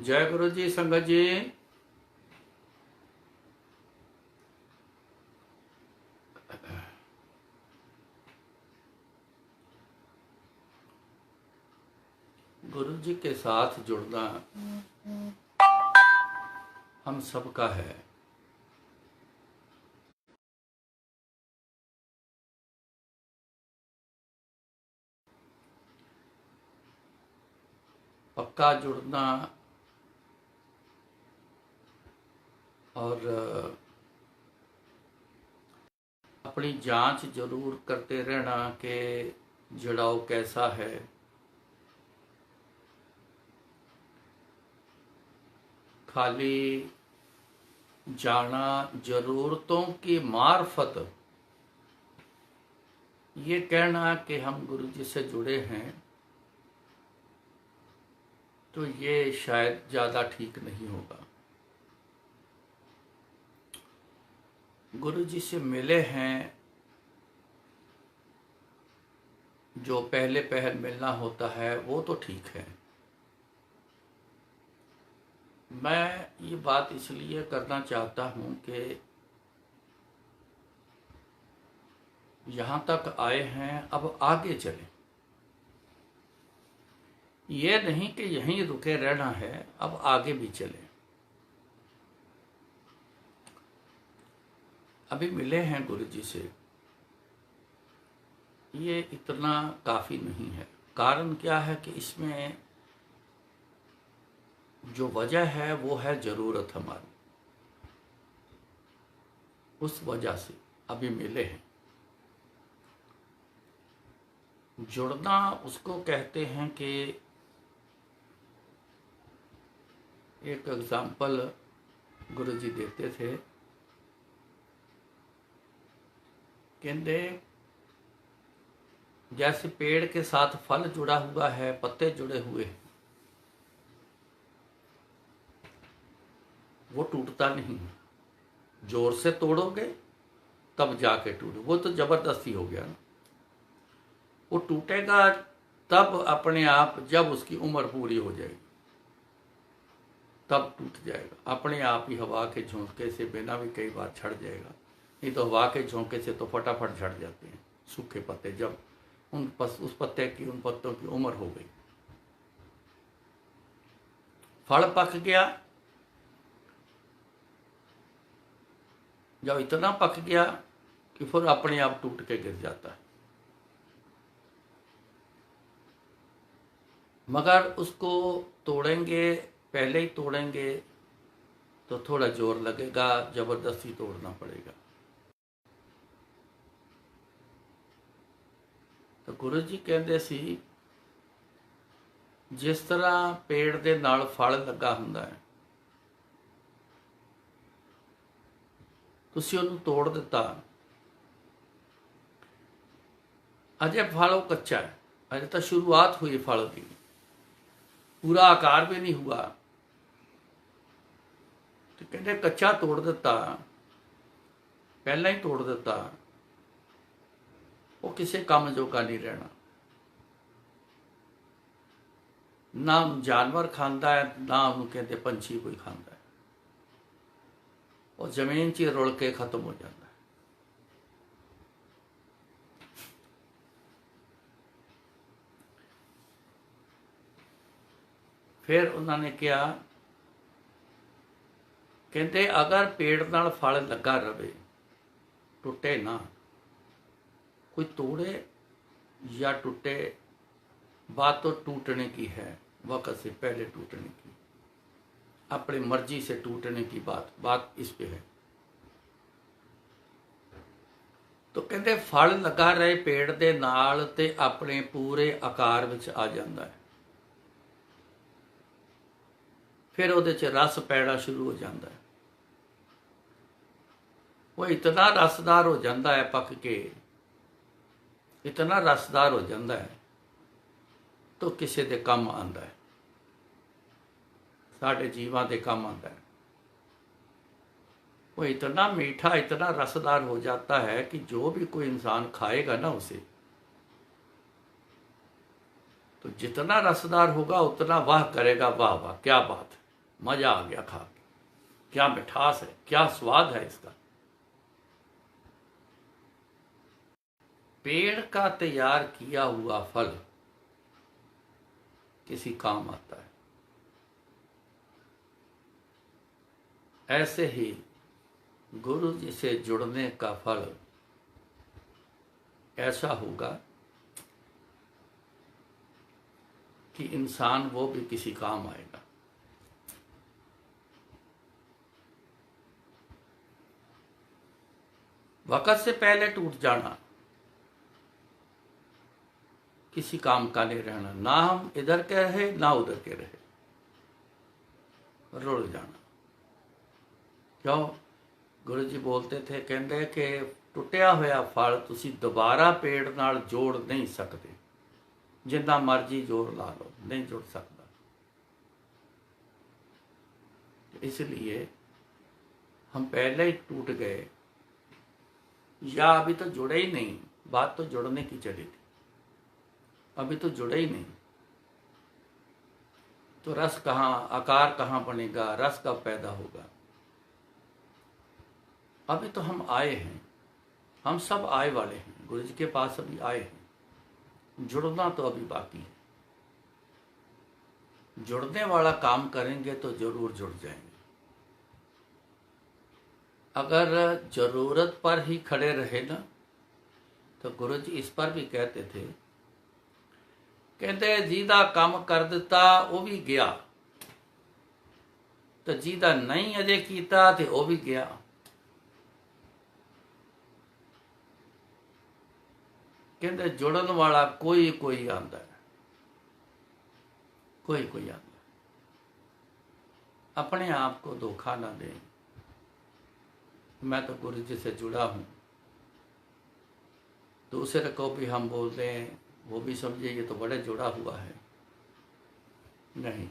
जय गुरु जी। संगत जी, गुरु जी के साथ जुड़ना हम सबका है। पक्का जुड़ना और अपनी जांच जरूर करते रहना कि जुड़ाव कैसा है। खाली जाना जरूरतों की मार्फत ये कहना कि हम गुरु जी से जुड़े हैं, तो ये शायद ज़्यादा ठीक नहीं होगा। गुरु जी से मिले हैं, जो पहले पहल मिलना होता है वो तो ठीक है। मैं ये बात इसलिए करना चाहता हूँ कि यहाँ तक आए हैं, अब आगे चलें। ये नहीं कि यहीं रुके रहना है, अब आगे भी चलें। अभी मिले हैं गुरु जी से, ये इतना काफ़ी नहीं है। कारण क्या है कि इसमें जो वजह है वो है ज़रूरत हमारी, उस वजह से अभी मिले हैं। जुड़ना उसको कहते हैं कि एक एग्जाम्पल गुरु जी देते थे, कहते जैसे पेड़ के साथ फल जुड़ा हुआ है, पत्ते जुड़े हुए हैं, वो टूटता नहीं। जोर से तोड़ोगे तब जाके टूटे, वो तो जबरदस्ती हो गया ना। वो टूटेगा तब अपने आप, जब उसकी उम्र पूरी हो जाएगी तब टूट जाएगा अपने आप ही। हवा के झोंके से बिना भी कई बार झड़ जाएगा, नहीं तो हवा के झोंके से तो फटाफट झड़ जाते हैं सूखे पत्ते, जब उस पत्ते की, उन पत्तों की उम्र हो गई। फल पक गया, जब इतना पक गया कि फिर अपने आप टूट के गिर जाता है। मगर उसको तोड़ेंगे, पहले ही तोड़ेंगे तो थोड़ा जोर लगेगा, जबरदस्ती तोड़ना पड़ेगा। तो गुरु जी कहते सी, जिस तरह पेड़ ਦੇ ਨਾਲ फल लगा ਹੁੰਦਾ है, ਤੁਸੀਂ ਉਹਨੂੰ ਤੋੜ ਦਿੱਤਾ, अजय फल वो कच्चा है, अजय तो शुरुआत हुई फल की, पूरा आकार भी नहीं हुआ। तो कहते कच्चा तोड़ दिता, पहला ही तोड़ दिता, वो किसी काम जोगा नहीं रहना। ना जानवर खांदा है, ना उन्होंने कहते पंछी कोई खांदा है, और जमीन च रुल के खत्म हो जाता है। फिर उन्होंने कहा, कहते अगर पेड़ नाल फल लगा रहे, टुटे ना, कोई तोड़े या टूटे, बात तो टूटने की है, वक्त से पहले टूटने की, अपनी मर्जी से टूटने की बात इस पे है। तो कहते फल लगा रहे पेड़ दे नाल ते अपने पूरे आकार विच आ जाता है, फिर ਉਹਦੇ ਚ रस पैना शुरू हो जाता है। वो इतना रसदार हो जाता है, पक के इतना रसदार हो जाता है, तो किसी के काम आता है, साढ़े जीवां के काम आता है। वो इतना मीठा, इतना रसदार हो जाता है कि जो भी कोई इंसान खाएगा ना उसे, तो जितना रसदार होगा उतना वाह करेगा, वाह वाह क्या बात है। मजा आ गया खा के, क्या मिठास है, क्या स्वाद है इसका। पेड़ का तैयार किया हुआ फल किसी काम आता है। ऐसे ही गुरु जी से जुड़ने का फल ऐसा होगा कि इंसान वो भी किसी काम आएगा। वक़्त से पहले टूट जाना किसी काम का नहीं रहना, ना हम इधर के रहे ना उधर के रहे, रुड़ जाना। क्यों? गुरु जी बोलते थे, कहते कि टुटिया होया फल तुसी दोबारा पेड़ नाल जोड़ नहीं सकते, जिन्ना मर्जी जोर ला लो नहीं जुड़ सकता। इसलिए हम पहले ही टूट गए, या अभी तो जुड़े ही नहीं। बात तो जुड़ने की चली थी, अभी तो जुड़े ही नहीं, तो रस कहाँ, आकार कहाँ बनेगा, रस कब पैदा होगा। अभी तो हम आए हैं, हम सब आए वाले हैं, गुरु जी के पास अभी आए हैं, जुड़ना तो अभी बाकी है। जुड़ने वाला काम करेंगे तो जरूर जुड़ जाएंगे। अगर जरूरत पर ही खड़े रहे ना, तो गुरु जी इस पर भी कहते थे, कहते जिहदा काम कर दिता वो भी गया, तो जिहदा नहीं अजे कीता ते वो भी गया। कहते जुड़न वाला कोई कोई आंदा है, कोई कोई आंदा है। अपने आप को धोखा ना दें, मैं तो गुरु जी से जुड़ा हूं। दूसरे को भी हम बोल दें, वो भी समझे ये तो बड़े जुड़ा हुआ है। नहीं,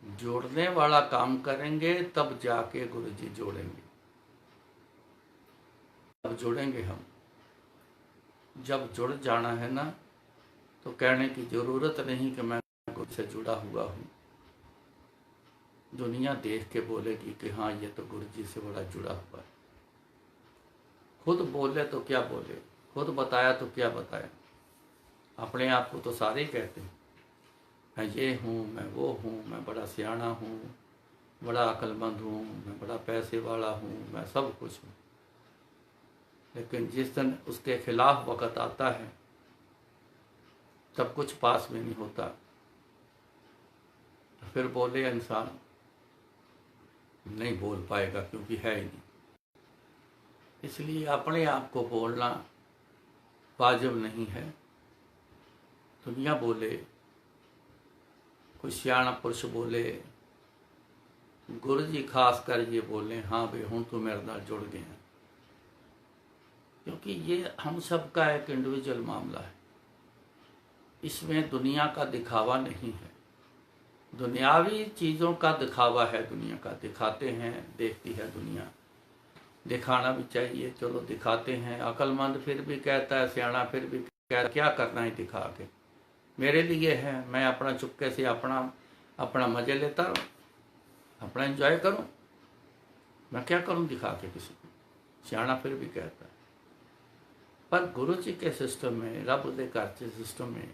जोड़ने वाला काम करेंगे तब जाके गुरु जी जोड़ेंगे, तब जुड़ेंगे हम। जब जुड़ जाना है ना, तो कहने की जरूरत नहीं कि मैं गुरु से जुड़ा हुआ हूँ। दुनिया देख के बोलेगी कि हाँ ये तो गुरु जी से बड़ा जुड़ा हुआ है। खुद बोले तो क्या बोले, खुद बताया तो क्या बताया। अपने आप को तो सारे ही कहते हैं, मैं ये हूँ, मैं वो हूँ, मैं बड़ा सियाना हूँ, बड़ा अक्लमंद हूँ, मैं बड़ा पैसे वाला हूँ, मैं सब कुछ हूँ। लेकिन जिस दिन उसके खिलाफ वक़्त आता है तब कुछ पास में नहीं होता, तो फिर बोले इंसान नहीं बोल पाएगा, क्योंकि है ही नहीं। इसलिए अपने आप को बोलना वाजिब नहीं है। दुनिया बोले, कोई सियाना पुरुष बोले, गुरु जी खास कर ये बोले, हाँ भाई हुण तू मेरे नाल जुड़ गए हैं, क्योंकि ये हम सब का एक इंडिविजुअल मामला है। इसमें दुनिया का दिखावा नहीं है, दुनियावी चीज़ों का दिखावा है। दुनिया का दिखाते हैं, देखती है दुनिया, दिखाना भी चाहिए, चलो दिखाते हैं। अक्लमंद फिर भी कहता है, सियाना फिर भी कहता है, क्या करना है दिखा के, मेरे लिए है, मैं अपना चुपके से अपना मजे लेता रहूँ, अपना एंजॉय करूँ, मैं क्या करूँ दिखा के किसी को। सियाना फिर भी कहता है। पर गुरु जी के सिस्टम में, रब दे घर के सिस्टम में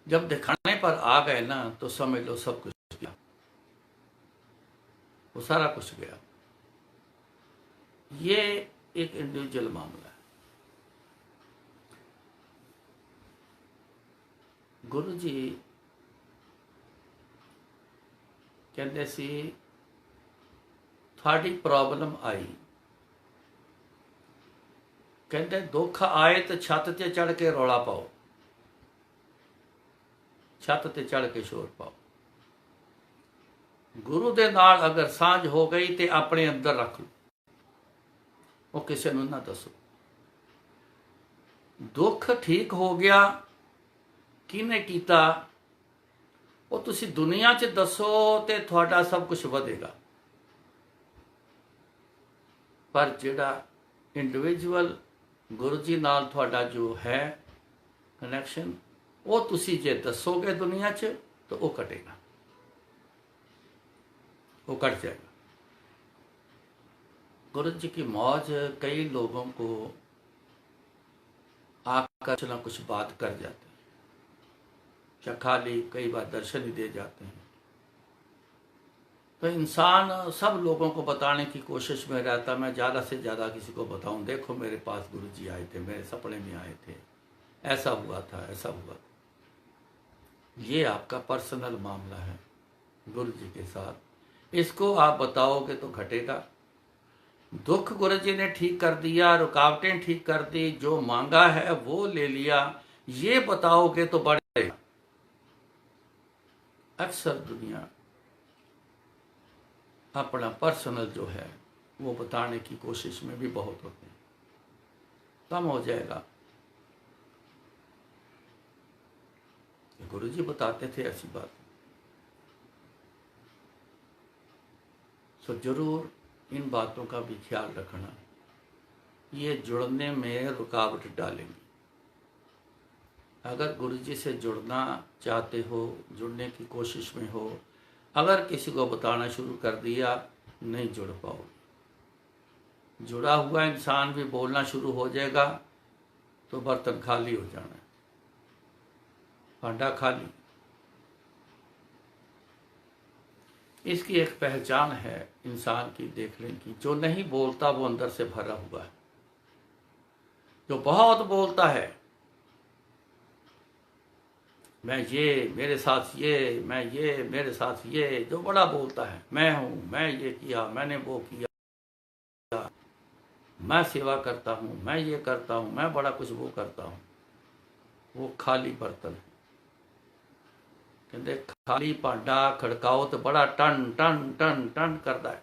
जब दिखाने पर आ गए ना, तो समझ लो सब कुछ गया, वो सारा कुछ गया। ये एक इंडिविजुअल मामला है। गुरु जी कहते सी, थाड़ी प्रॉब्लम आई, कहते दुख आए तो छत ते चढ़ के रौला पाओ, छत ते चढ़ के शोर पाओ। गुरु दे नाल अगर सांझ हो गई तो अपने अंदर रख लो, वो किसी नूं ना दसो। दुख ठीक हो गया, किने कीता, वो तुसी दुनिया च दसो ते तुहाडा सब कुछ वधेगा। पर जिहड़ा इंडिविजुअल गुरु जी नाल तुहाडा जो है कनैक्शन, वो तुसी जे दसोगे दुनिया च तो वो कटेगा, वो कट जाएगा। गुरु जी की मौज कई लोगों को आकर कुछ ना कुछ बात कर जाते हैं, या खाली कई बार दर्शन ही दे जाते हैं। तो इंसान सब लोगों को बताने की कोशिश में रहता, मैं ज़्यादा से ज़्यादा किसी को बताऊं, देखो मेरे पास गुरु जी आए थे, मेरे सपने में आए थे, ऐसा हुआ था, ऐसा हुआ था। ये आपका पर्सनल मामला है गुरु जी के साथ, इसको आप बताओगे तो घटेगा। दुख गुरु जी ने ठीक कर दिया, रुकावटें ठीक कर दी, जो मांगा है वो ले लिया, ये बताओगे तो बढ़ेगा। अक्सर दुनिया अपना पर्सनल जो है वो बताने की कोशिश में भी बहुत होते हैं, कम हो जाएगा। गुरु जी बताते थे ऐसी बात, तो जरूर इन बातों का भी ख्याल रखना, ये जुड़ने में रुकावट डालेंगी। अगर गुरु जी से जुड़ना चाहते हो, जुड़ने की कोशिश में हो, अगर किसी को बताना शुरू कर दिया नहीं जुड़ पाओगे। जुड़ा हुआ इंसान भी बोलना शुरू हो जाएगा तो बर्तन खाली हो जाना है, भांडा खाली। इसकी एक पहचान है इंसान की, देखने की, जो नहीं बोलता वो अंदर से भरा हुआ है। जो बहुत बोलता है, मैं ये, मेरे साथ ये, मैं ये, मेरे साथ ये, जो बड़ा बोलता है, मैं हूं, मैं ये किया, मैंने वो किया, मैं सेवा करता हूं, मैं ये करता हूं, मैं बड़ा कुछ वो करता हूं, वो खाली बर्तन है। कहते खाली भांडा खड़काओ तो बड़ा टन टन टन टन करता है,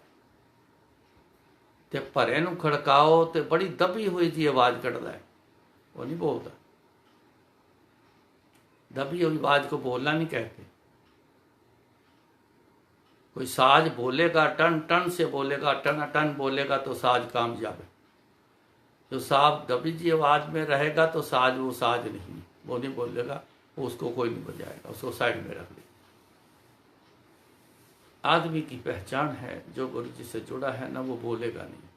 ते भरे नूं खड़काओ तो बड़ी दबी हुई जी आवाज कढ़दा है, वो नहीं बोलता। दबी हुई आवाज को बोलना नहीं कहते। कोई साज बोलेगा, टन टन से बोलेगा, टन टन बोलेगा तो साज कामयाब है। जो साफ दबी जी आवाज में रहेगा तो साज, वो साज नहीं, वो नहीं बोलेगा, उसको कोई नहीं बजाएगा, उसको साइड में रख दे। आदमी की पहचान है, जो गुरु जी से जुड़ा है ना, वो बोलेगा नहीं,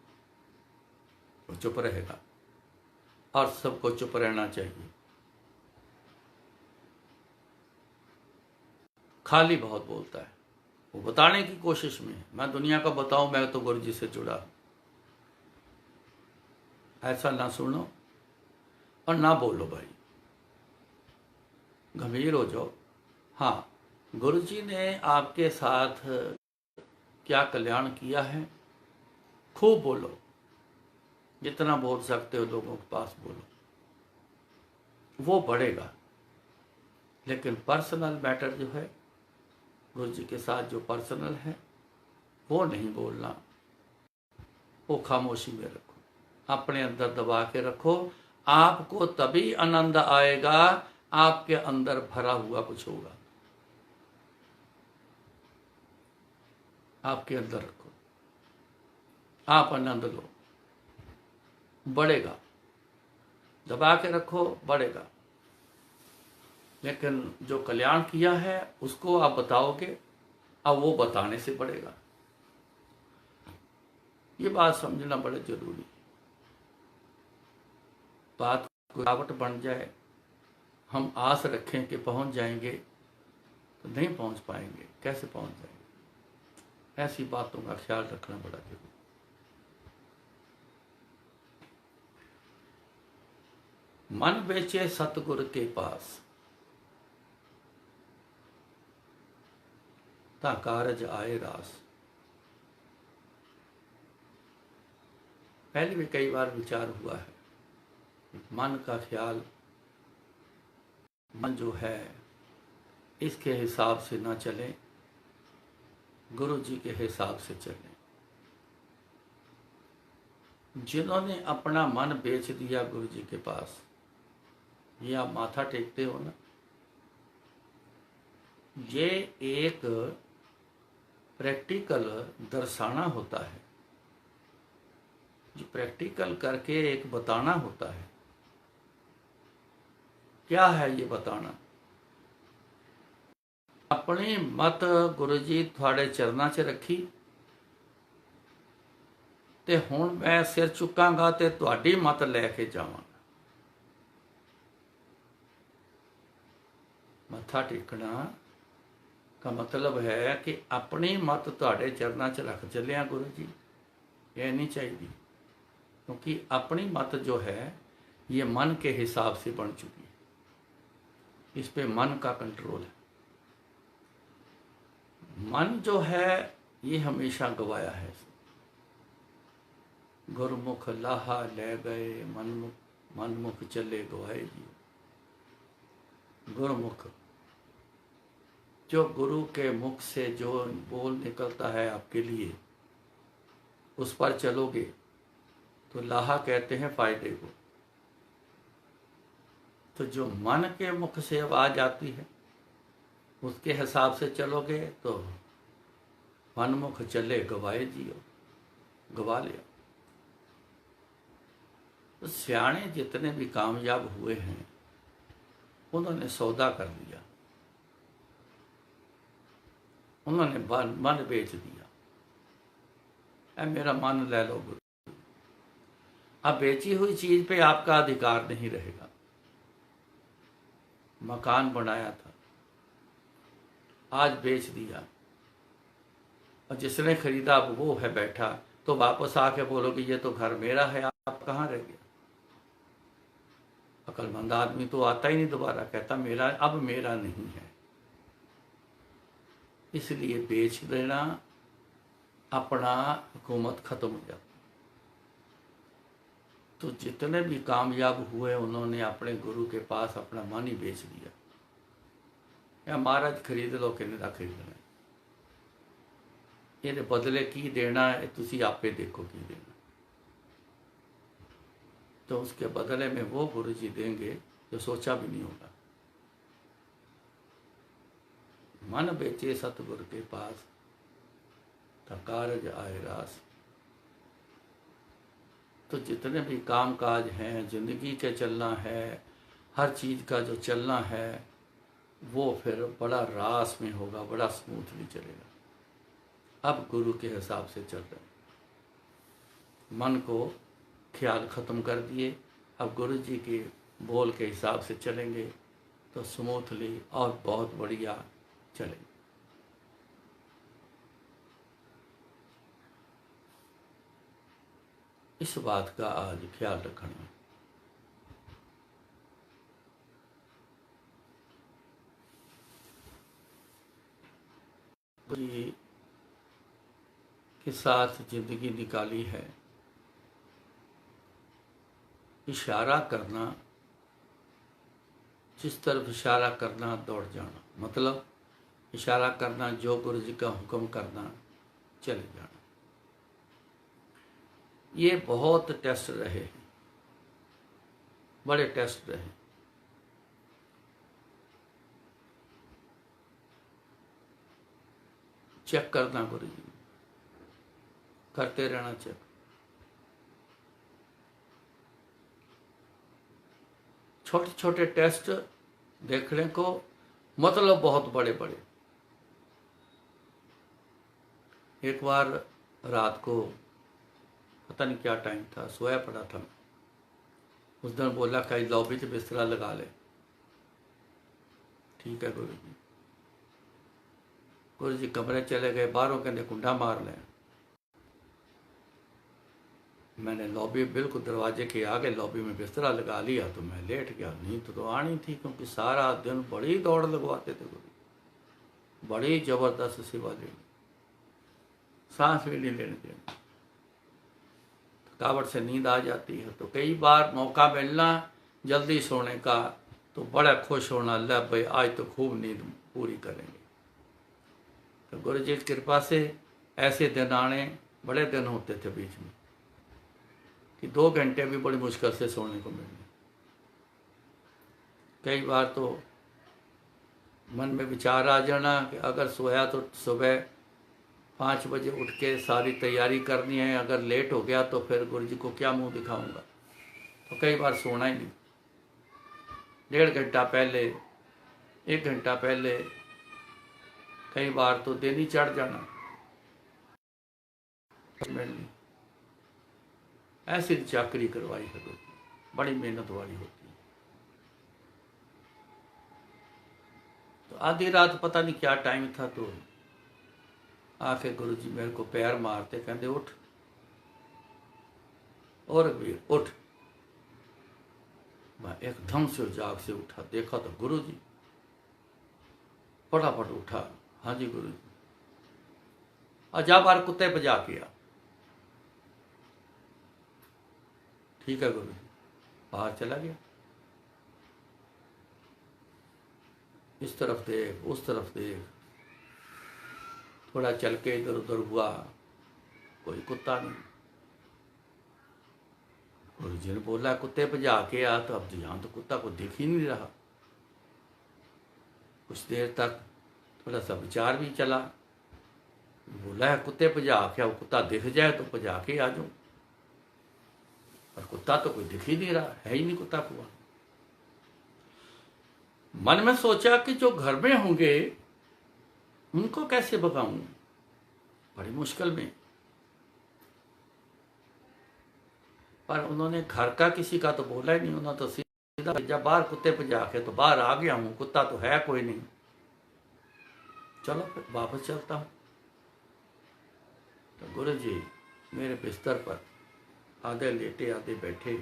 वो चुप रहेगा, और सबको चुप रहना चाहिए। खाली बहुत बोलता है, वो बताने की कोशिश में, मैं दुनिया को बताऊं मैं तो गुरु जी से जुड़ा हूं। ऐसा ना सुनो और ना बोलो भाई, गंभीर हो जाओ। हाँ, गुरु जी ने आपके साथ क्या कल्याण किया है, खूब बोलो, जितना बोल सकते हो लोगों के पास बोलो, वो बढ़ेगा। लेकिन पर्सनल मैटर जो है, गुरु जी के साथ जो पर्सनल है, वो नहीं बोलना, वो खामोशी में रखो, अपने अंदर दबा के रखो। आपको तभी आनंद आएगा, आपके अंदर भरा हुआ कुछ होगा, आपके अंदर रखो, आप आनंद लो, बढ़ेगा। दबा के रखो, बढ़ेगा। लेकिन जो कल्याण किया है उसको आप बताओगे, अब वो बताने से बढ़ेगा। ये बात समझना बड़ा जरूरी है। बात रुकावट बन जाए, हम आस रखें कि पहुंच जाएंगे, तो नहीं पहुंच पाएंगे। कैसे पहुंच जाएंगे? ऐसी बातों का ख्याल रखना बड़ा जरूरी। मन बेचे सतगुरु के पास, ता कारज आए रास। पहले भी कई बार विचार हुआ है, मन का ख्याल, मन जो है इसके हिसाब से ना चले, गुरु जी के हिसाब से चले। जिन्होंने अपना मन बेच दिया गुरु जी के पास, ये आप माथा टेकते हो ना, ये एक प्रैक्टिकल दर्शाना होता है, जो प्रैक्टिकल करके एक बताना होता है। क्या है ये बताना? अपनी मत गुरु जी थोड़े चरणों 'ਚ रखी ते हुण मैं सिर चुकांगा ते तुहाडी मत लैके जावांगा। मत्था टेकना का मतलब है कि अपनी मत तुहाडे चरणों 'ਚ रख चलिया गुरु जी, ये नहीं चाहिए, क्योंकि अपनी मत जो है ये मन के हिसाब से बन चुकी है, इस पे मन का कंट्रोल है। मन जो है ये हमेशा गवाया है। गुरमुख लाहा ले गए मनमुख चले गवाए जी। गुरमुख, जो गुरु के मुख से जो बोल निकलता है आपके लिए, उस पर चलोगे तो लाहा कहते हैं फायदे को। तो जो मन के मुख से आवाज आती है उसके हिसाब से चलोगे तो मनमुख चले गवाए जियो, गवा लिया। तो सियाणे जितने भी कामयाब हुए हैं उन्होंने सौदा कर लिया, उन्होंने मन बेच दिया। ऐ मेरा मन ले लो गुरु। अब बेची हुई चीज पे आपका अधिकार नहीं रहेगा। मकान बनाया था, आज बेच दिया, और जिसने खरीदा अब वो है बैठा, तो वापस आके बोलोगे ये तो घर मेरा है, आप कहाँ रह गया। अक्लमंद आदमी तो आता ही नहीं दोबारा, कहता मेरा अब मेरा नहीं है। इसलिए बेच देना, अपना हुकूमत खत्म हो जाती। तो जितने भी कामयाब हुए उन्होंने अपने गुरु के पास अपना मन ही बेच दिया। या महाराज खरीद लो कि नहीं खरीदना, ये बदले की देना है, तुसी आपे देखो की देना। तो उसके बदले में वो गुरु जी देंगे जो सोचा भी नहीं होगा। मन बेचे सतगुरु के पास, तो कारज आए रास। तो जितने भी काम काज हैं, जिंदगी के चलना है, हर चीज़ का जो चलना है वो फिर बड़ा रास में होगा, बड़ा स्मूथली चलेगा। अब गुरु के हिसाब से चल रहे हैं, मन को ख्याल ख़त्म कर दिए, अब गुरु जी के बोल के हिसाब से चलेंगे तो स्मूथली और बहुत बढ़िया चलेंगे। इस बात का आज ख्याल रखना। जी के साथ जिंदगी निकाली है, इशारा करना, जिस तरफ इशारा करना दौड़ जाना, मतलब इशारा करना, जो गुरु जी का हुक्म करना, चले जाना। ये बहुत टेस्ट रहे हैं, बड़े टेस्ट रहे। चेक करना गुरु जी, करते रहना चेक। छोटे छोटे टेस्ट देखने को, मतलब बहुत बड़े बड़े। एक बार रात को पता नहीं क्या टाइम था, सोया पड़ा था। उस दिन बोला कहीं लॉबी से बिस्तरा लगा ले। ठीक है गुरु जी। गुरु जी कमरे चले गए, बाहरों कहते कुंडा मार लें। मैंने लॉबी बिल्कुल दरवाजे के आगे लॉबी में बिस्तरा लगा लिया, तो मैं लेट गया। नींद तो आनी थी, क्योंकि सारा दिन बड़ी दौड़ लगवाते थे गुरु, बड़ी जबरदस्त सेवा लेनी, सांस भी नहीं लेने देना, थकावट से नींद आ जाती है। तो कई बार मौका मिलना जल्दी सोने का, तो बड़ा खुश होना, ले भाई आज तो खूब नींद पूरी करेंगे। तो गुरु जी की कृपा से ऐसे दिन आने, बड़े दिन होते थे बीच में कि 2 घंटे भी बड़ी मुश्किल से सोने को मिलने। कई बार तो मन में विचार आ जाना कि अगर सोया तो सुबह 5 बजे उठ के सारी तैयारी करनी है, अगर लेट हो गया तो फिर गुरु जी को क्या मुंह दिखाऊंगा। तो कई बार सोना ही नहीं, 1.5 घंटा पहले, 1 घंटा पहले कई बार तो दिन ही चढ़ जाना मिलनी। ऐसी चाकरी करवाई है गुरु जी, बड़ी मेहनत वाली होती है। तो आधी रात पता नहीं क्या टाइम था, तो आके गुरु जी मेरे को पैर मारते, कहते उठ, और वीर उठ। मैं एकदम से जाग से उठा, देखा तो गुरु जी। फटाफट उठा, हाँ जी गुरु जी। और जा बार कुत्ते पे जा किया। ठीक है गुरु जी। बाहर चला गया, इस तरफ देख उस तरफ देख, थोड़ा चल के इधर उधर हुआ, कोई कुत्ता नहीं। गुरु जी ने बोला कुत्ते पे जाके आ, तो अब यहाँ तो कुत्ता को दिख ही नहीं रहा। कुछ देर तक थोड़ा सा विचार भी चला, बोला है कुत्ते पे जाके, अब कुत्ता दिख जाए तो पजा के आ जाऊं, पर कुत्ता तो कोई दिख ही नहीं रहा, है ही नहीं कुत्ता कुआ। मन में सोचा कि जो घर में होंगे उनको कैसे भगाऊं, बड़ी मुश्किल में। पर उन्होंने घर का किसी का तो बोला ही नहीं, उन्होंने तो सीधा भेजा बाहर कुत्ते पे जाके, तो बाहर आ गया हूं, कुत्ता तो है कोई नहीं, चलो फिर वापस चलता हूं। तो गुरु जी मेरे बिस्तर पर आधे लेटे आधे बैठे।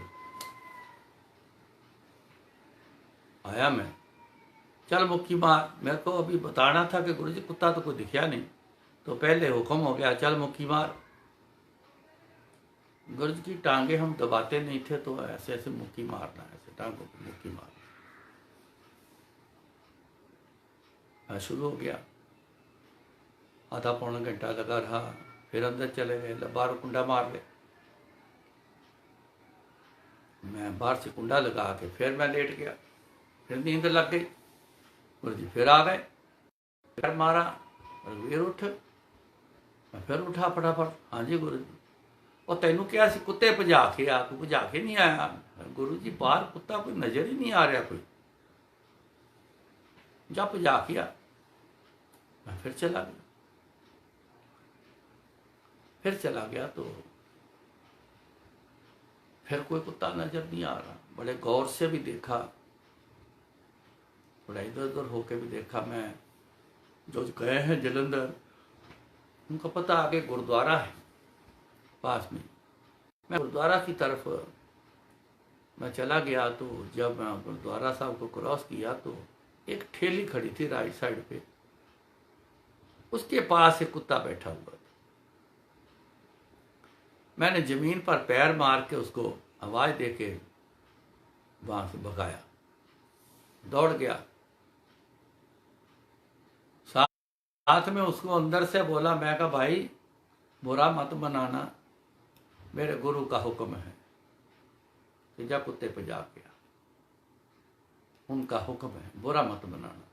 आया मैं, चल मुक्की मार। मेरे को अभी बताना था कि गुरु जी कुत्ता तो कोई दिखा नहीं, तो पहले हुक्म हो गया चल मुक्की मार। गुरु जी की टांगे हम दबाते नहीं थे, तो ऐसे ऐसे मुक्की मारना, ऐसे टांगों को मुक्की मारना शुरू हो गया। आधा पौना घंटा लगा रहा, फिर अंदर चले गए, बाहर कुंडा मार ले। मैं बाहर से कुंडा लगा के फिर मैं लेट गया, फिर नींद लग गई। गुरु जी फिर आ गए, फिर मारा, फिर उठ। मैं फिर उठा फटाफट, हाँ जी गुरु जी। और तेनू क्या सी कुत्ते भजा के आ, तू भजा के नहीं आया। गुरु जी बाहर कुत्ता कोई नजर ही नहीं आ रहा कोई, जा भजा के आ। मैं फिर चला गया, तो फिर कोई कुत्ता नजर नहीं आ रहा। बड़े गौर से भी देखा, थोड़ा इधर उधर होके भी देखा। मैं जो गए हैं जलंधर, उनको पता आगे गुरुद्वारा है पास में। मैं गुरुद्वारा की तरफ मैं चला गया, तो जब मैं गुरुद्वारा साहब को क्रॉस किया, तो एक ठेली खड़ी थी राइट साइड पे, उसके पास एक कुत्ता बैठा हुआ था। मैंने जमीन पर पैर मार के उसको आवाज देके वहां से भगाया, दौड़ गया। साथ में उसको अंदर से बोला, मैं कहा भाई बुरा मत बनाना, मेरे गुरु का हुक्म है कि जा कुत्ते पे जा गया, उनका हुक्म है, बुरा मत बनाना।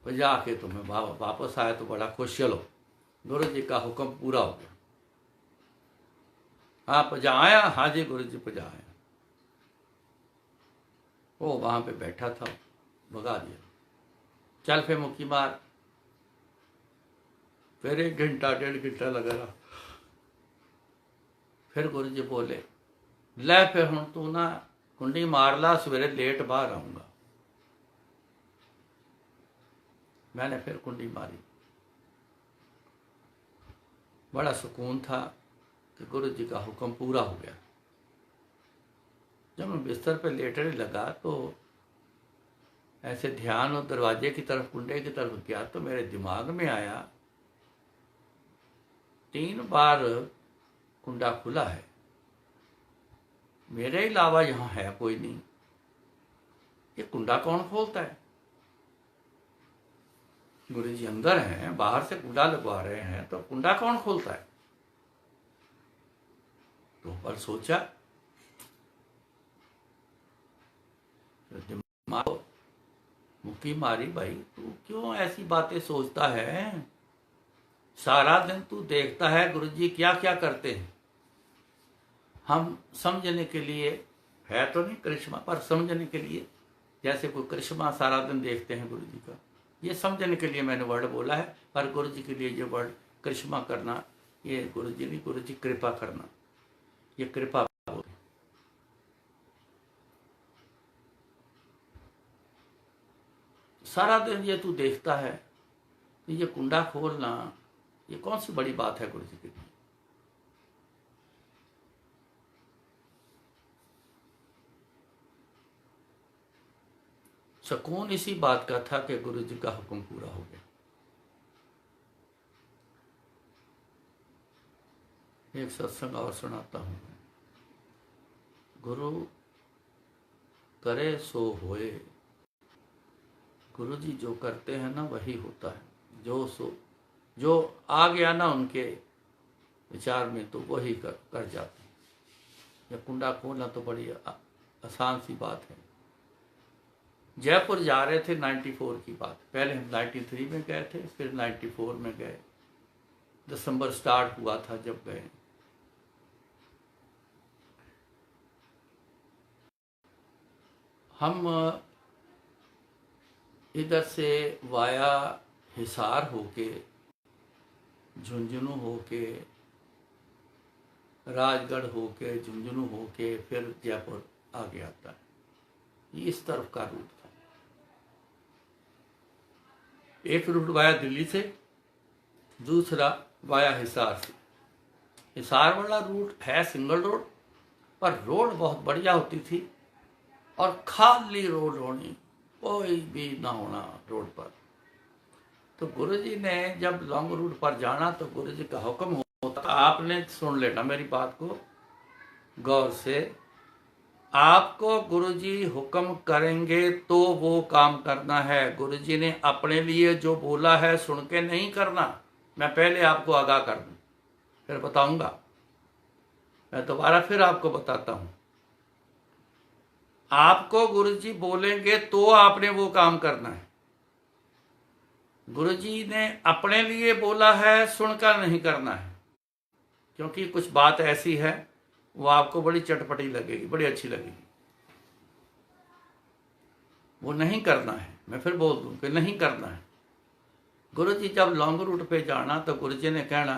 पजा के तो मैं वापस आया तो बड़ा खुश, चलो गुरु जी का हुक्म पूरा हो गया। हाँ पजा आया, हाँ जी गुरु जी पजा आया। वो वहां पे बैठा था, भगा दिया, चल फिर मुक्की मार। फिर 1 घंटा 1.5 घंटा लगा रहा। फिर गुरु जी बोले, ले फिर हुण तू ना कुंडी मार ला, सवेरे लेट बाहर आऊंगा। मैंने फिर कुंडी मारी, बड़ा सुकून था कि गुरु जी का हुक्म पूरा हो गया। जब मैं बिस्तर पे लेटने लगा, तो ऐसे ध्यान और दरवाजे की तरफ, कुंडे की तरफ गया, तो मेरे दिमाग में आया 3 बार कुंडा खुला है, मेरे अलावा यहां है कोई नहीं, ये कुंडा कौन खोलता है? गुरु जी अंदर हैं, बाहर से कुंडा लगवा रहे हैं, तो कुंडा कौन खोलता है? तो पर सोचा, दिमाग मुक्की मारी, भाई तू क्यों ऐसी बातें सोचता है? सारा दिन तू देखता है गुरु जी क्या क्या करते हैं। हम समझने के लिए, है तो नहीं करिश्मा, पर समझने के लिए, जैसे कोई करिश्मा सारा दिन देखते हैं गुरु जी का, ये समझने के लिए मैंने वर्ड बोला है। पर गुरु जी के लिए ये वर्ड करिश्मा करना, ये गुरु जी नहीं, गुरु जी कृपा करना, ये कृपा बोलते। सारा दिन ये तू देखता है, तो ये कुंडा खोलना ये कौन सी बड़ी बात है गुरु जी के लिए। सुकून इसी बात का था कि गुरु जी का हुक्म पूरा हो गया। एक सत्संग और सुनाता हूं। गुरु करे सो होए, गुरु जी जो करते हैं ना वही होता है। जो आ गया ना उनके विचार में तो वही कर जाते हैं। यह कुंडा खोलना तो बड़ी आसान सी बात है। जयपुर जा रहे थे 94 की बात, पहले हम 93 में गए थे, फिर 94 में गए। दिसंबर स्टार्ट हुआ था जब गए। हम इधर से वाया हिसार होके, झुंझुनू होके, राजगढ़ होके, झुंझुनू होके फिर जयपुर आगे आता है। ये इस तरफ का रूट था। एक रूट वाया दिल्ली से, दूसरा वाया हिसार से। हिसार वाला रूट है सिंगल रोड, पर रोड बहुत बढ़िया होती थी और खाली रोड होनी, कोई भी ना होना रोड पर। तो गुरुजी ने जब लॉन्ग रूट पर जाना तो गुरुजी का हुक्म होता, आपने सुन लेना मेरी बात को गौर से। आपको गुरुजी हुक्म करेंगे तो वो काम करना है। गुरुजी ने अपने लिए जो बोला है सुन के नहीं करना। मैं पहले आपको आगाह कर दूं, फिर बताऊंगा। मैं दोबारा फिर आपको बताता हूं। आपको गुरुजी बोलेंगे तो आपने वो काम करना है। गुरुजी ने अपने लिए बोला है, सुनकर नहीं करना है। क्योंकि कुछ बात ऐसी है वो आपको बड़ी चटपटी लगेगी, बड़ी अच्छी लगेगी, वो नहीं करना है। मैं फिर बोल दूं कि नहीं करना है। गुरुजी जब लॉन्ग रूट पे जाना तो गुरुजी ने कहना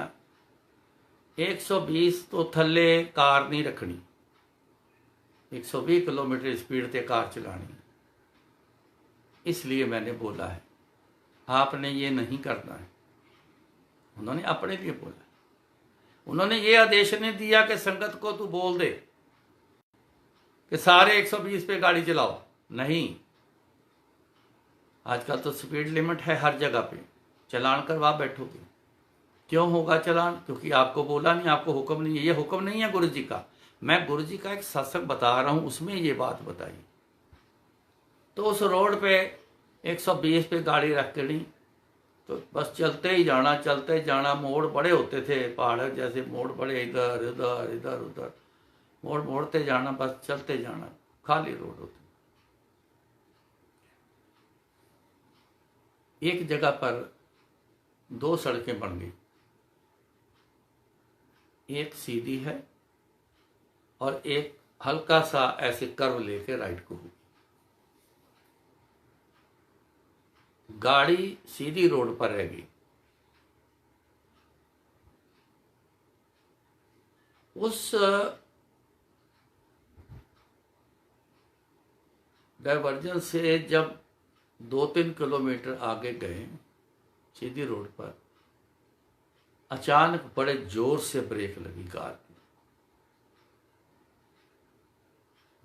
120 तो थल्ले कार नहीं रखनी, 120 किलोमीटर स्पीड से कार चलानी। इसलिए मैंने बोला है, आपने ये नहीं करना है। उन्होंने अपने लिए बोला। उन्होंने ये आदेश नहीं दिया कि संगत को तू बोल दे कि सारे 120 पे गाड़ी चलाओ। नहीं, आजकल तो स्पीड लिमिट है हर जगह पे, चलान करवा बैठोगे। क्यों होगा चलान? क्योंकि आपको बोला नहीं, आपको हुक्म नहीं है। ये हुक्म नहीं है गुरु जी का। मैं गुरु जी का एक सत्संग बता रहा हूं, उसमें ये बात बताई। तो उस रोड पे 120 पे गाड़ी रख के नहीं, तो बस चलते ही जाना, चलते जाना। मोड़ बड़े होते थे, पहाड़ जैसे मोड़ बड़े, इधर उधर इधर उधर मोड़ मोड़ते जाना, बस चलते जाना, खाली रोड होती। एक जगह पर 2 सड़कें बन गई, एक सीधी है और एक हल्का सा ऐसे कर्व लेके राइट को हुई। गाड़ी सीधी रोड पर रह गई। उस डाइवर्जन से जब 2-3 किलोमीटर आगे गए सीधी रोड पर, अचानक बड़े जोर से ब्रेक लगी कार की।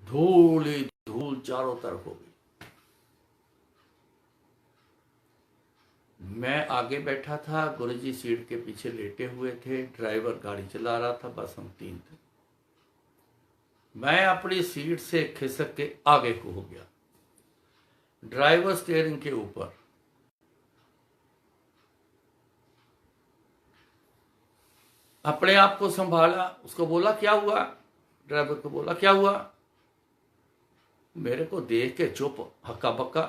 धूल ही धूल चारों तरफ हो गई। मैं आगे बैठा था, गुरुजी सीट के पीछे लेटे हुए थे, ड्राइवर गाड़ी चला रहा था, बस हम 3 थे। मैं अपनी सीट से खिसक के आगे को हो गया, ड्राइवर स्टीयरिंग के ऊपर। अपने आप को संभाला, उसको बोला क्या हुआ, ड्राइवर को बोला क्या हुआ। मेरे को देख के चुप, हक्का बक्का,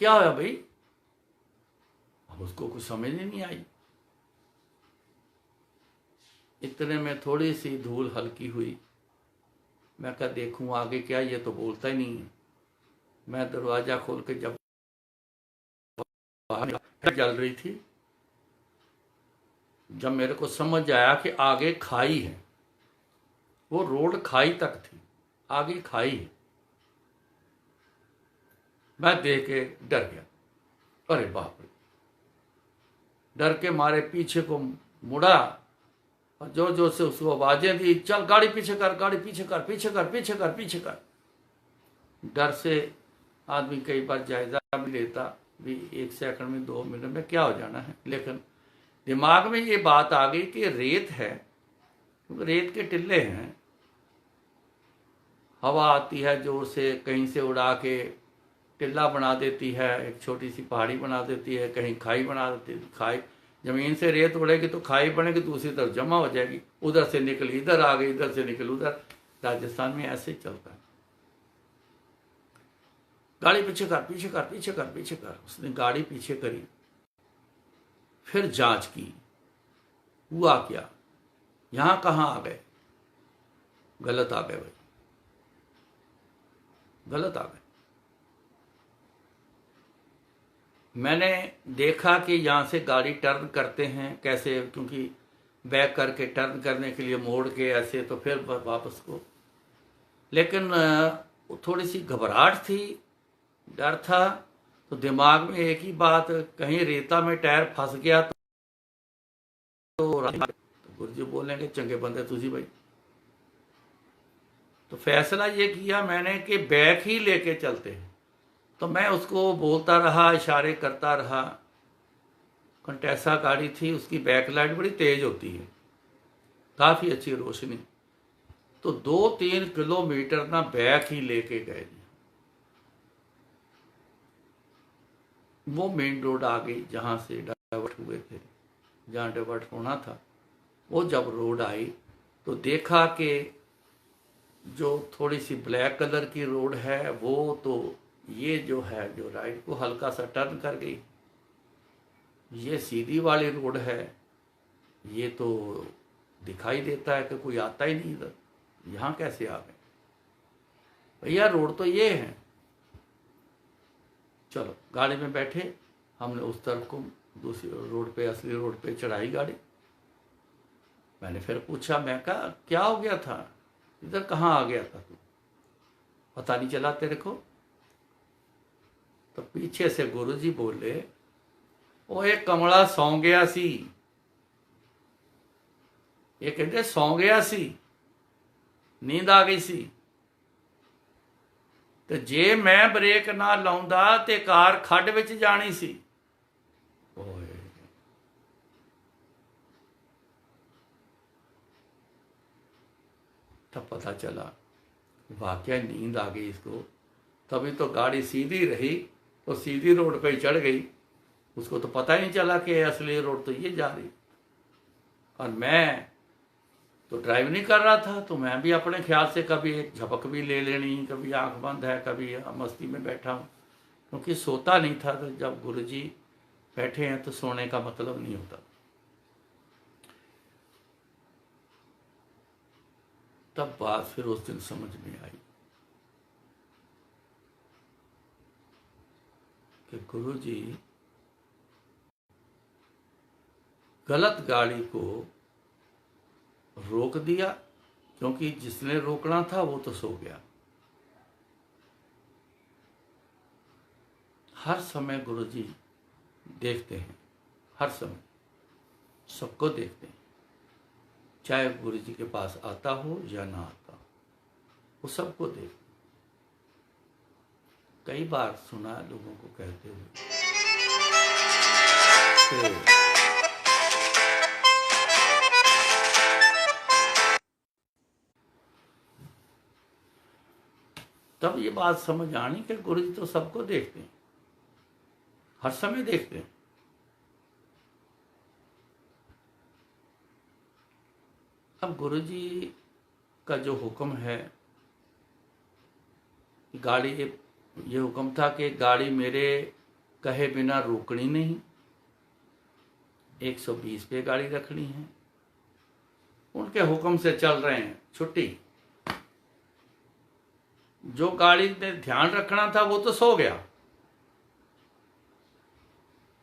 क्या हुआ भाई। अब उसको कुछ समझ नहीं आई। इतने में थोड़ी सी धूल हल्की हुई। मैं क्या देखूं आगे क्या, ये तो बोलता ही नहीं है। मैं दरवाजा खोल के जब बाहर जल रही थी। जब मेरे को समझ आया कि आगे खाई है, वो रोड खाई तक थी, आगे खाई है, मैं देख के डर गया। अरे बाप रे, डर के मारे पीछे को मुड़ा और जोर जोर से उसको आवाजें दी, चल गाड़ी पीछे कर, गाड़ी पीछे कर, पीछे कर, पीछे कर, पीछे कर। डर से आदमी कई बार जायजा भी लेता, भी 1 सेकंड में 2 मिनट में क्या हो जाना है, लेकिन दिमाग में ये बात आ गई कि रेत है, रेत के टिल्ले हैं, हवा आती है जोर से, कहीं से उड़ा के टिल्ला बना देती है, एक छोटी सी पहाड़ी बना देती है, कहीं खाई बना देती है। खाई, जमीन से रेत उड़ेगी तो खाई बनेगी, दूसरी तरफ जमा हो जाएगी, उधर से निकल इधर आ गई, इधर से निकल उधर। राजस्थान में ऐसे ही चलता है। गाड़ी पीछे कर, पीछे कर, पीछे कर, पीछे कर। उसने गाड़ी पीछे करी, फिर जांच की, हुआ क्या, यहां कहां आ गए, गलत आ गए भाई, गलत आ गए। मैंने देखा कि यहाँ से गाड़ी टर्न करते हैं कैसे, क्योंकि बैक करके टर्न करने के लिए मोड़ के ऐसे, तो फिर वापस को। लेकिन थोड़ी सी घबराहट थी, डर था, तो दिमाग में एक ही बात, कहीं रेता में टायर फंस गया तो गुरुजी बोलेंगे चंगे बंदे तुझी भाई। तो फैसला ये किया मैंने कि बैक ही लेके चलते हैं। तो मैं उसको बोलता रहा, इशारे करता रहा। कंटेसा गाड़ी थी, उसकी बैक लाइट बड़ी तेज होती है, काफ़ी अच्छी रोशनी। तो 2-3 किलोमीटर ना बैक ही लेके गए। वो मेन रोड आ गई जहाँ से डाइवर्ट हुए थे, जहाँ डाइवर्ट होना था। वो जब रोड आई तो देखा कि जो थोड़ी सी ब्लैक कलर की रोड है, वो तो ये जो है, जो राइट को हल्का सा टर्न कर गई। ये सीधी वाली रोड है, ये तो दिखाई देता है कि कोई आता ही नहीं इधर, यहाँ कैसे आ गए भैया, रोड तो ये है। चलो गाड़ी में बैठे, हमने उस तरफ को दूसरी रोड पे, असली रोड पे चढ़ाई गाड़ी। मैंने फिर पूछा, मैं कहा क्या हो गया था, इधर कहाँ आ गया था तू, पता नहीं चला तेरे को? तो पीछे से गुरुजी बोले, ओ एक कमला सौ गया सी, ये कहते सौ गया सी, नींद आ गई सी, तो जे मैं ब्रेक ना लाउंदा ते कार खड्ड विच जानी सी। ओए तब पता चला वाकई नींद आ गई इसको। तभी तो गाड़ी सीधी रही, तो सीधी रोड पे ही चढ़ गई, उसको तो पता ही नहीं चला कि असली रोड तो ये जा रही। और मैं तो ड्राइव नहीं कर रहा था, तो मैं भी अपने ख्याल से कभी एक झपक भी ले लेनी, कभी आंख बंद है, कभी मस्ती में बैठा हूँ, क्योंकि सोता नहीं था। तो जब गुरुजी बैठे हैं तो सोने का मतलब नहीं होता। तब बात फिर उस दिन समझ में आई कि गुरुजी गलत गाड़ी को रोक दिया, क्योंकि जिसने रोकना था वो तो सो गया। हर समय गुरुजी देखते हैं, हर समय सबको देखते हैं, चाहे गुरुजी के पास आता हो या ना आता हो, वो सबको देखते। कई बार सुना लोगों को कहते हुए कि तब ये बात समझ आनी कि गुरुजी तो सबको देखते हैं, हर समय देखते हैं। अब गुरुजी का जो हुक्म है, गाड़ी, ये हुक्म था कि गाड़ी मेरे कहे बिना रोकनी नहीं, 120 पे गाड़ी रखनी है। उनके हुक्म से चल रहे हैं, छुट्टी। जो गाड़ी ने ध्यान रखना था वो तो सो गया,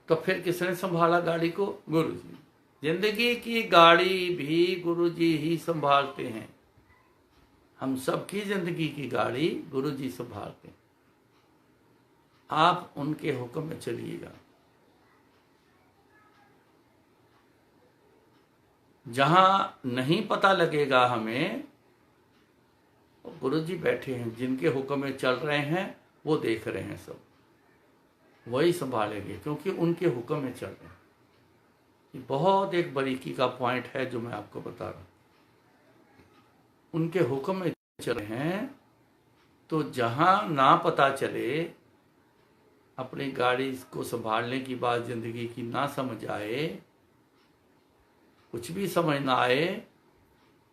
तो फिर किसने संभाला गाड़ी को? गुरु जी। जिंदगी की गाड़ी भी गुरु जी ही संभालते हैं। हम सबकी जिंदगी की गाड़ी गुरु जी संभालते हैं। आप उनके हुक्म में चलिएगा। जहां नहीं पता लगेगा हमें, गुरु जी बैठे हैं, जिनके हुक्म में चल रहे हैं वो देख रहे हैं, सब वही संभालेंगे, क्योंकि उनके हुक्म में चल रहे हैं। ये बहुत एक बारीकी का पॉइंट है जो मैं आपको बता रहा हूं। उनके हुक्म में चल रहे हैं, तो जहां ना पता चले, अपनी गाड़ी को संभालने की बात जिंदगी की ना समझ आए, कुछ भी समझ ना आए,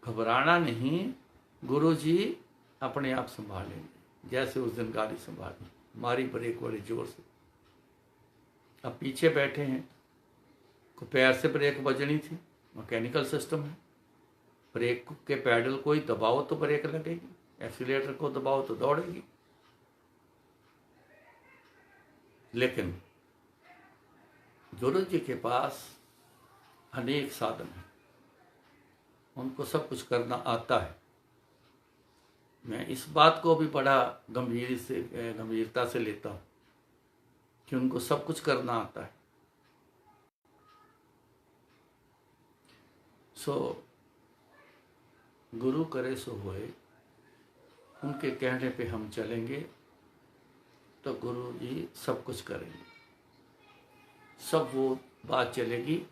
घबराना नहीं, गुरु जी अपने आप संभालेंगे। जैसे उस दिन गाड़ी संभाली, मारी ब्रेक बड़े जोर से। अब पीछे बैठे हैं, को पैर से ब्रेक बजनी थी, मैकेनिकल सिस्टम है। ब्रेक के पैडल को ही दबाओ तो ब्रेक लगेगी, एक्सीलेटर को दबाओ तो दौड़ेगी। लेकिन गुरु जी के पास अनेक साधन हैं, उनको सब कुछ करना आता है। मैं इस बात को भी बड़ा गंभीरता से लेता हूं कि उनको सब कुछ करना आता है। सो गुरु करे सो होए, उनके कहने पे हम चलेंगे तो गुरु जी सब कुछ करेंगे। सब वो बात चलेगी,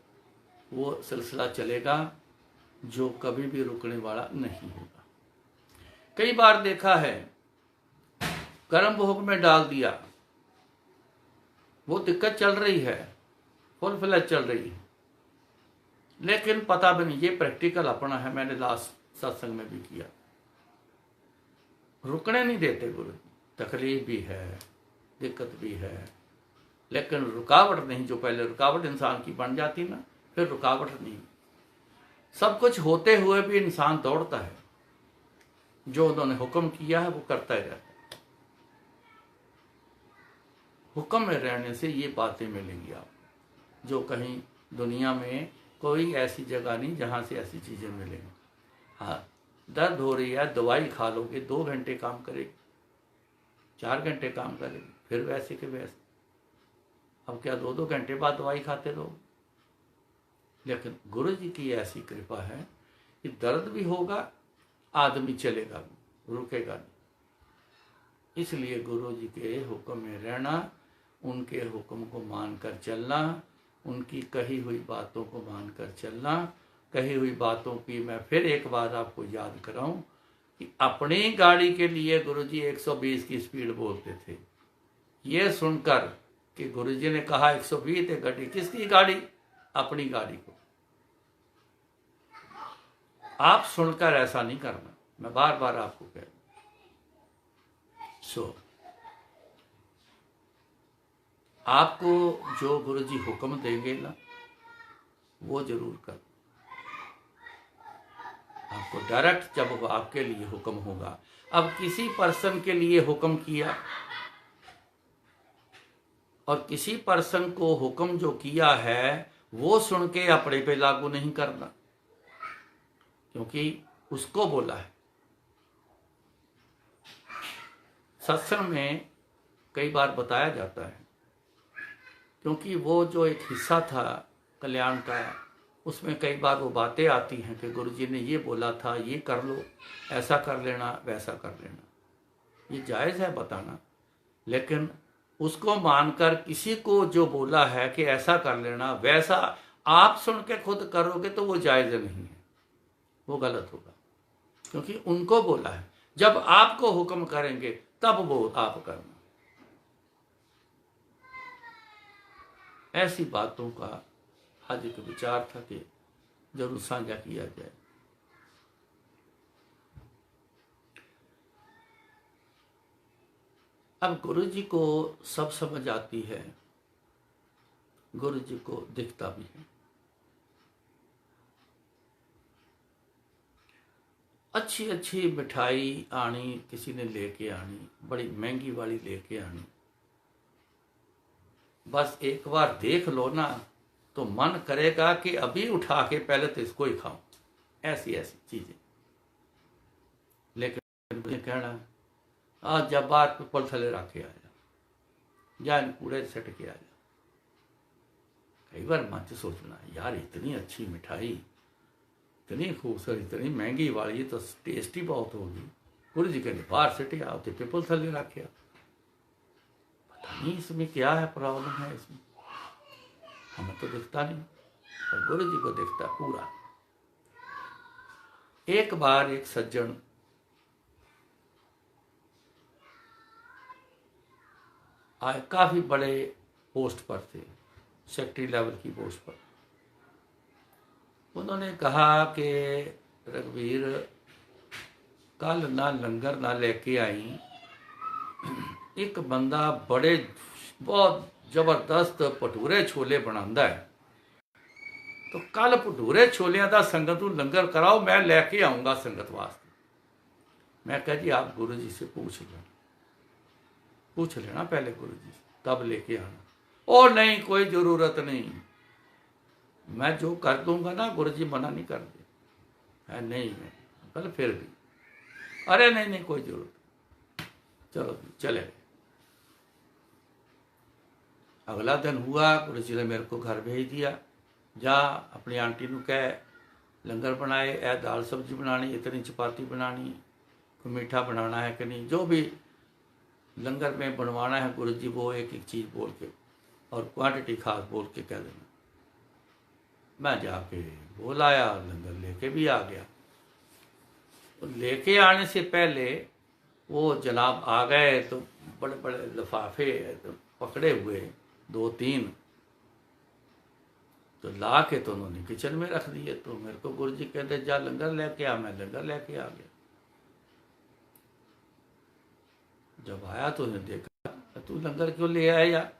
वो सिलसिला चलेगा जो कभी भी रुकने वाला नहीं होगा। कई बार देखा है, कर्म भोग में डाल दिया, वो दिक्कत चल रही है, फुल फ्लैज चल रही है, लेकिन पता भी नहीं। ये प्रैक्टिकल अपना है, मैंने लास्ट सत्संग में भी किया। रुकने नहीं देते गुरु, तकलीफ भी है, दिक्कत भी है, लेकिन रुकावट नहीं। जो पहले रुकावट इंसान की बन जाती ना, फिर रुकावट नहीं। सब कुछ होते हुए भी इंसान दौड़ता है, जो उन्होंने हुक्म किया है वो करता ही रहता है। हुक्म में रहने से ये बातें मिलेंगी आप, जो कहीं दुनिया में कोई ऐसी जगह नहीं जहां से ऐसी चीजें मिलेंगी। हाँ, दर्द हो रही है, दवाई खा लोगे, 2 घंटे काम करेगी, 4 घंटे काम करेगी, फिर वैसे के वैसे। अब क्या 2-2 घंटे बाद दवाई खाते रहो? लेकिन गुरु जी की ऐसी कृपा है कि दर्द भी होगा, आदमी चलेगा भी, रुकेगा नहीं। इसलिए गुरु जी के हुक्म में रहना, उनके हुक्म को मानकर चलना, उनकी कही हुई बातों को मानकर चलना। कही हुई बातों की मैं फिर एक बार आपको याद कराऊं कि अपनी गाड़ी के लिए गुरु जी 120 की स्पीड बोलते थे। ये सुनकर कि गुरु जी ने कहा 120 है गाड़ी, किसकी गाड़ी? अपनी गाड़ी को। आप सुनकर ऐसा नहीं करना, मैं बार बार आपको कह रहा हूं। आपको जो गुरु जी हुक्म देंगे ना, वो जरूर कर। आपको डायरेक्ट जब आपके लिए हुक्म होगा, अब किसी पर्सन के लिए हुक्म किया और किसी पर्सन को हुक्म जो किया है वो सुन के अपने पे लागू नहीं करना, क्योंकि उसको बोला है। सत्संग में कई बार बताया जाता है, क्योंकि वो जो एक हिस्सा था कल्याण का, उसमें कई बार वो बातें आती हैं कि गुरु जी ने ये बोला था, ये कर लो, ऐसा कर लेना, वैसा कर लेना। ये जायज़ है बताना, लेकिन उसको मानकर किसी को जो बोला है कि ऐसा कर लेना, वैसा आप सुन के खुद करोगे तो वो जायज़ नहीं है, वो गलत होगा। क्योंकि उनको बोला है, जब आपको हुक्म करेंगे तब वो आप करना। ऐसी बातों का आज एक विचार था कि जरूर साझा किया जाए। अब गुरु जी को सब समझ आती है, गुरु जी को दिखता भी है। अच्छी अच्छी मिठाई आनी, किसी ने लेके आनी, बड़ी महंगी वाली लेके आनी, बस एक बार देख लो ना तो मन करेगा कि अभी उठा के पहले तो इसको ही खाऊं। ऐसी ऐसी चीजें। लेकिन मुझे कहना आज जब बात पीपल थले रख के आया या इन कूड़े सट के आया। कई बार मन से सोचना यार इतनी अच्छी मिठाई, इतनी खूबसूरत, इतनी महंगी वाली, तो टेस्टी बहुत होगी। गुरु जी कहने बाहर सटे आओ तो पीपल थले रखे। पता नहीं इसमें क्या है, प्रॉब्लम है इसमें, हमें तो दिखता नहीं पर गुरु जी को दिखता पूरा। एक बार एक सज्जन आए, काफी बड़े पोस्ट पर थे, सेक्रेटरी लेवल की पोस्ट पर। उन्होंने कहा कि रघुवीर कल ना लंगर ना लेके आई, एक बंदा बड़े बहुत जबरदस्त भटूरे छोले बनांदा है, तो कल भटूरे छोलियां दा संगत नूं लंगर कराओ, मैं लेके आऊंगा संगत वास्ते। मैं कहा जी आप गुरु जी से पूछ लेना पहले गुरु जी से, तब लेके आना। और नहीं कोई जरूरत नहीं, मैं जो कर दूंगा ना गुरु जी मना नहीं कर दे है। नहीं है कल फिर भी, अरे नहीं नहीं कोई जरूरत नहीं, चलो चले गए। अगला दिन हुआ, गुरु जी ने मेरे को घर भेज दिया, जा अपनी आंटी नूं कह लंगर बनाए, ए दाल सब्जी बनानी, इतनी चपाती बनानी, कोई मीठा बनाना है कि नहीं, जो भी लंगर में बनवाना है गुरु जी वो एक एक चीज़ बोल के और क्वांटिटी खास बोल के कह देना। मैं जाके बोल आया, लंगर लेके भी आ गया। लेके आने से पहले वो जनाब आ गए तो बड़े बड़े लिफाफे तो पकड़े हुए 2-3, तो ला के तो उन्होंने किचन में रख दिए। तो मेरे को गुरु जी कहते जा लंगर लेके आ, मैं लंगर लेके आ गया। जब आया तो उन्हें देखा, तू लंगर क्यों ले आया यार,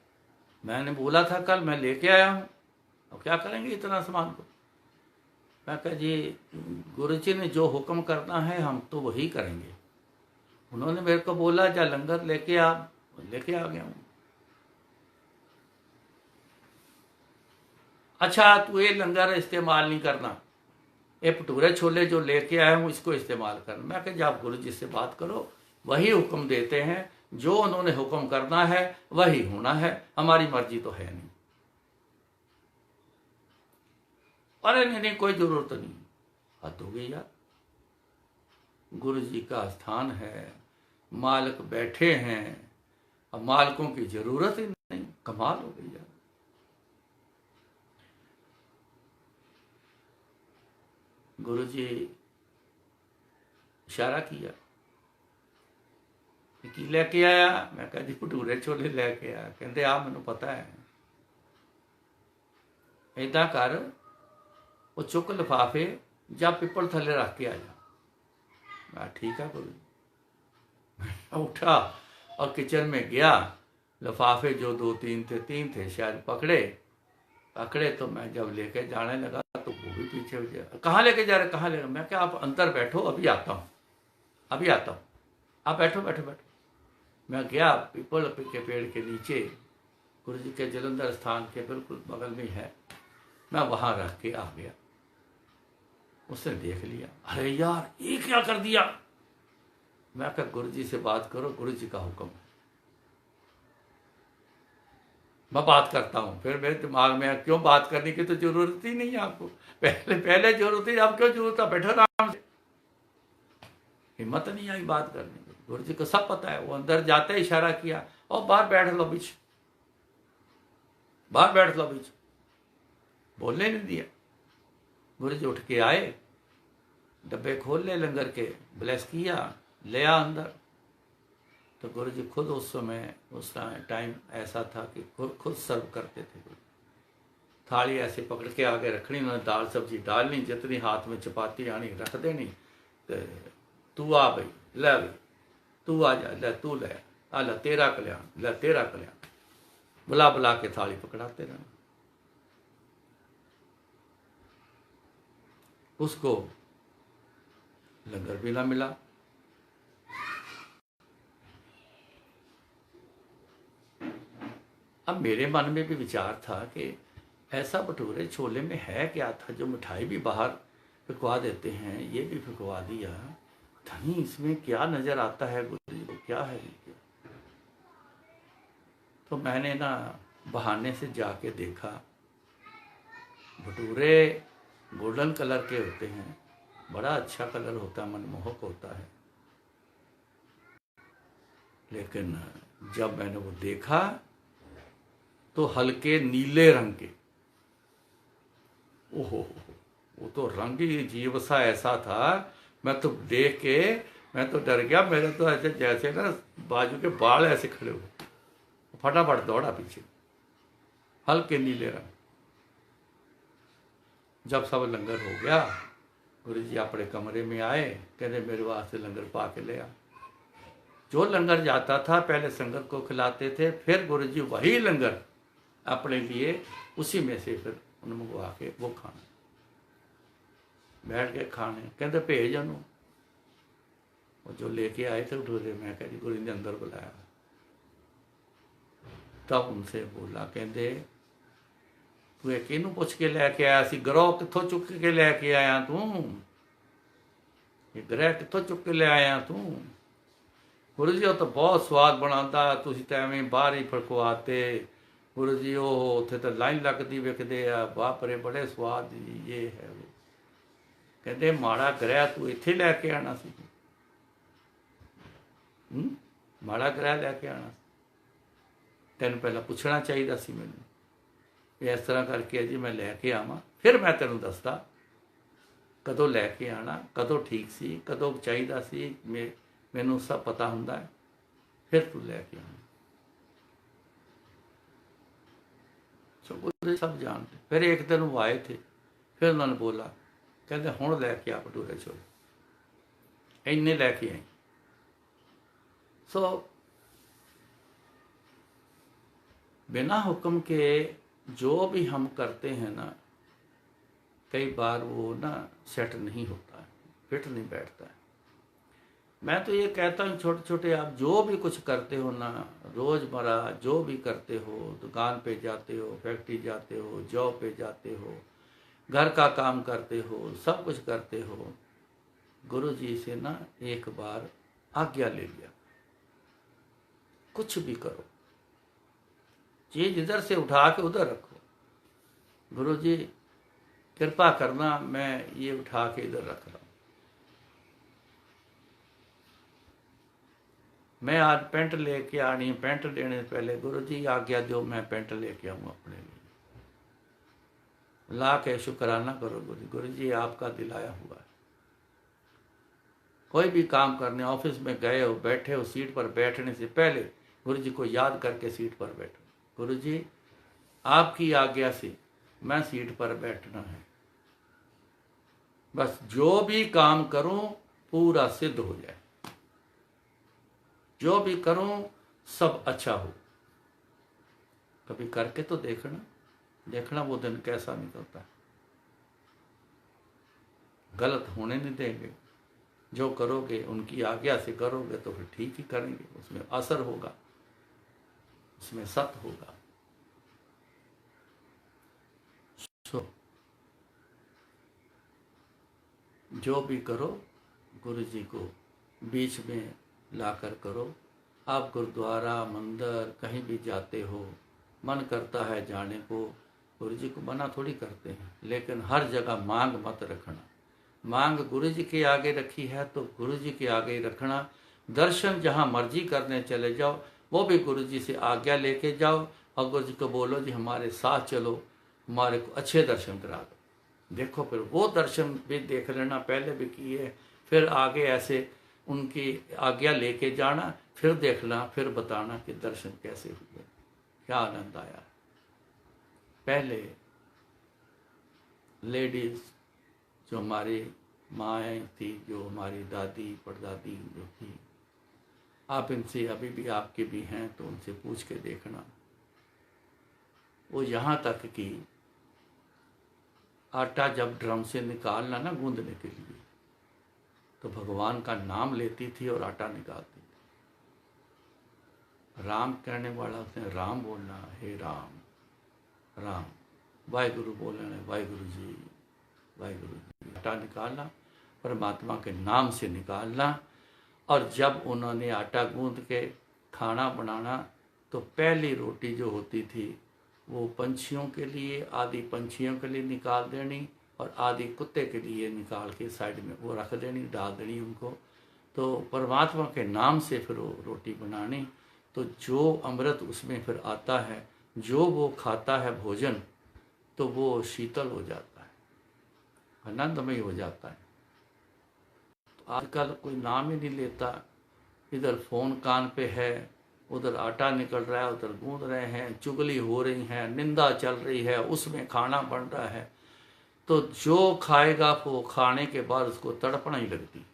मैंने बोला था कल मैं लेके आया हूँ, अब क्या करेंगे इतना सामान को। मैं कहा जी गुरु जी ने जो हुक्म करना है हम तो वही करेंगे, उन्होंने मेरे को बोला जा लंगर लेके आ, लेके आ गया हूँ। अच्छा तू ये लंगर इस्तेमाल नहीं करना, ये भटूरे छोले जो लेके आया हूँ इसको इस्तेमाल करना। मैं कहा आप गुरु जी से बात करो, वही हुक्म देते हैं, जो उन्होंने हुक्म करना है वही होना है, हमारी मर्जी तो है नहीं। अरे नहीं नहीं कोई जरूरत नहीं। हद हो गई यार, गुरु जी का स्थान है, मालिक बैठे हैं, अब मालिकों की जरूरत ही नहीं, कमाल हो गई यार। गुरु जी इशारा किया कि लेके आया, मैं कहा जी भटूरे छोले लेके आया। कहते आ मैनू पता है, इदा कर वो चुक लिफाफे जा पिपल थले रख के आ जा। मैं ठीक है गुरु जी। उठा और किचन में गया, लिफाफे जो 2-3 थे, 3 थे शायद, पकड़े तो मैं जब लेके जाने लगा तो वो भी पीछे हो गया। कहाँ लेके जा रहे, कहाँ लेके? मैं क्या आप अंदर बैठो, अभी आता हूँ, अभी आता हूँ, आप बैठो बैठो बैठो। मैं गया पीपल के पेड़ के नीचे, गुरु जी के जलंधर स्थान के बिल्कुल बगल में है, मैं वहाँ रख के आ गया। उसने देख लिया, अरे यार ये क्या कर दिया। मैं कहा गुरु जी से बात करो, गुरु जी का हुक्म है, मैं बात करता हूँ। फिर मेरे दिमाग में क्यों बात करने की तो जरूरत ही नहीं है आपको, पहले जरूरत है, अब क्यों जरूरत है, बैठो आराम से। हिम्मत नहीं आई बात करने की, गुरु जी को सब पता है। वो अंदर जाते ही इशारा किया और बाहर बैठ लो बीच, बाहर बैठ लो बीच, बोलने नहीं दिया। गुरु जी उठ के आए, डब्बे खोल ले लंगर के, ब्लेस किया, ले आ अंदर। तो गुरु जी खुद उस समय उस टाइम ऐसा था कि खुद सर्व करते थे। थाली ऐसे पकड़ के आगे रखनी, उन्होंने दाल सब्जी डालनी, जितनी हाथ में चपाती आनी रख देनी। तो तू आ भाई, ले भाई तू आ जा, ले तू ले आ, ले तेरा कल्याण, ले तेरा कल्याण, बुला बुला के थाली पकड़ाते रहना। उसको लंगर भी ना मिला। अब मेरे मन में भी विचार था कि ऐसा भटूरे छोले में है क्या था, जो मिठाई भी बाहर फिकवा देते हैं ये भी फिकवा दिया। पता नहीं इसमें क्या नज़र आता है गुरु जी को, क्या है ये क्या? तो मैंने ना बहाने से जाके देखा, भटूरे गोल्डन कलर के होते हैं, बड़ा अच्छा कलर होता है, मनमोहक होता है। लेकिन जब मैंने वो देखा तो हल्के नीले रंग के, ओहो, वो तो रंग ही अजीब सा ऐसा था। मैं तो देख के मैं तो डर गया, मेरे तो ऐसे जैसे ना बाजू के बाल ऐसे खड़े हुए, फटाफट दौड़ा पीछे। हल्के नीले रंग। जब सब लंगर हो गया, गुरु जी अपने कमरे में आए, कहते मेरे वास्ते लंगर पा के ले आ। जो लंगर जाता था पहले संगत को खिलाते थे, फिर गुरु जी वही लंगर अपने लिए उसी में से फिर उन मंगवा के वो खाना, बैठ के खाने। कहते भेज उन्होंने, वो जो लेके आए थे भटूरे, मैं कह जी गुरु जी ने अंदर बुलाया। तब उनसे बोला, कहते तू एक किनू पुछ के लैके आया सी, ग्रह कितों चुक के लैके आया तू, ये ग्रह कितों चुक के ले आया तू? गुरु जी तो बहुत स्वाद बनाता, तुसीं तो एवें बाहर ही फड़कवाते। गुरु जी ਉਹ ਉੱਥੇ ਤਾਂ ਲਾਈਨ ਲੱਗਦੀ ਵਿਕਦੇ ਆ, ਬਾਪਰੇ ਬੜੇ ਸਵਾਦ ਜੀ, ਇਹ ਹੈ ਉਹ। ਕਹਿੰਦੇ ਮਾੜਾ ਗ੍ਰਹਿ ਤੂੰ ਇੱਥੇ ਲੈ ਕੇ ਆਣਾ ਸੀ, ਮਾੜਾ ਗ੍ਰਹਿ ਲੈ ਕੇ ਆਣਾ, ਤੈਨੂੰ ਪਹਿਲਾਂ ਪੁੱਛਣਾ ਚਾਹੀਦਾ ਸੀ ਮੈਨੂੰ, ਇਸ ਤਰ੍ਹਾਂ ਕਰਕੇ ਜੀ ਮੈਂ ਲੈ ਕੇ ਆਵਾਂ, ਫਿਰ ਮੈਂ ਤੈਨੂੰ ਦੱਸਦਾ ਕਦੋਂ ਲੈ ਕੇ ਆਣਾ, ਕਦੋਂ ਠੀਕ ਸੀ, ਕਦੋਂ ਚਾਹੀਦਾ ਸੀ, ਮੈਨੂੰ सब पता ਹੁੰਦਾ है, फिर तू लेके आना। सब जानते। फिर एक दिन वो आए थे, फिर उन्होंने बोला, कहते हुण लैके आ भटूरे छोले, इन्ने लैके आए। सो बिना हुक्म के जो भी हम करते हैं ना, कई बार वो ना सेट नहीं होता है, फिट नहीं बैठता है। मैं तो ये कहता हूँ छोटे छोटे आप जो भी कुछ करते हो ना, रोज़मर्रा जो भी करते हो, दुकान पे जाते हो, फैक्ट्री जाते हो, जॉब पे जाते हो, घर का काम करते हो, सब कुछ करते हो, गुरु जी से ना एक बार आज्ञा ले लिया। कुछ भी करो, चीज़ इधर से उठा के उधर रखो, गुरु जी कृपा करना मैं ये उठा के इधर रख रहा हूँ, मैं आज पेंट लेके आनी, पेंट लेने से पहले गुरु जी आज्ञा दो, मैं पेंट लेके आऊँ अपने लिए। ला के शुक्राना करो गुरु जी आपका दिलाया हुआ है। कोई भी काम करने ऑफिस में गए हो, बैठे हो, सीट पर बैठने से पहले गुरु जी को याद करके सीट पर बैठो, गुरु जी आपकी आज्ञा से मैं सीट पर बैठना है, बस जो भी काम करूं पूरा सिद्ध हो जाए, जो भी करूं सब अच्छा हो। कभी करके तो देखना, देखना वो दिन कैसा निकलता है। गलत होने नहीं देंगे, जो करोगे उनकी आज्ञा से करोगे तो फिर ठीक ही करेंगे, उसमें असर होगा, उसमें सत्य होगा। सो जो भी करो गुरु जी को बीच में लाकर करो। आप गुरुद्वारा मंदिर कहीं भी जाते हो, मन करता है जाने को, गुरु जी को मना थोड़ी करते हैं, लेकिन हर जगह मांग मत रखना। मांग गुरु जी के आगे रखी है तो गुरु जी के आगे ही रखना। दर्शन जहाँ मर्जी करने चले जाओ, वो भी गुरु जी से आज्ञा लेके जाओ और गुरु जी को बोलो जी हमारे साथ चलो, हमारे को अच्छे दर्शन करा दो। देखो फिर वो दर्शन भी देख लेना, पहले भी किए, फिर आगे ऐसे उनकी आज्ञा लेके जाना, फिर देखना, फिर बताना कि दर्शन कैसे हुए, क्या आनंद आया। पहले लेडीज़ जो हमारी माएँ थी, जो हमारी दादी परदादी जो थी, आप इनसे अभी भी आपके भी हैं तो उनसे पूछ के देखना। वो यहाँ तक कि आटा जब ड्रम से निकालना ना गूंदने के लिए, तो भगवान का नाम लेती थी और आटा निकालती थी। राम कहने वाला उसने राम बोलना, हे राम राम। वाहिगुरु बोलना, वाहिगुरु जी वाहिगुरु जी। आटा निकालना परमात्मा के नाम से निकालना। और जब उन्होंने आटा गूंद के खाना बनाना तो पहली रोटी जो होती थी वो पंछियों के लिए, आधी पंछियों के लिए निकाल देनी और आधी कुत्ते के लिए निकाल के साइड में वो रख देनी, डाल देनी उनको। तो परमात्मा के नाम से फिर वो रोटी बनानी। तो जो अमृत उसमें फिर आता है, जो वो खाता है भोजन, तो वो शीतल हो जाता है, आनंदमय हो जाता है। तो आजकल कोई नाम ही नहीं लेता, इधर फ़ोन कान पे है, उधर आटा निकल रहा है, उधर गूंद रहे हैं, चुगली हो रही है, निंदा चल रही है, उसमें खाना बन रहा है। तो जो खाएगा वो खाने के बाद उसको तड़पना ही लगती,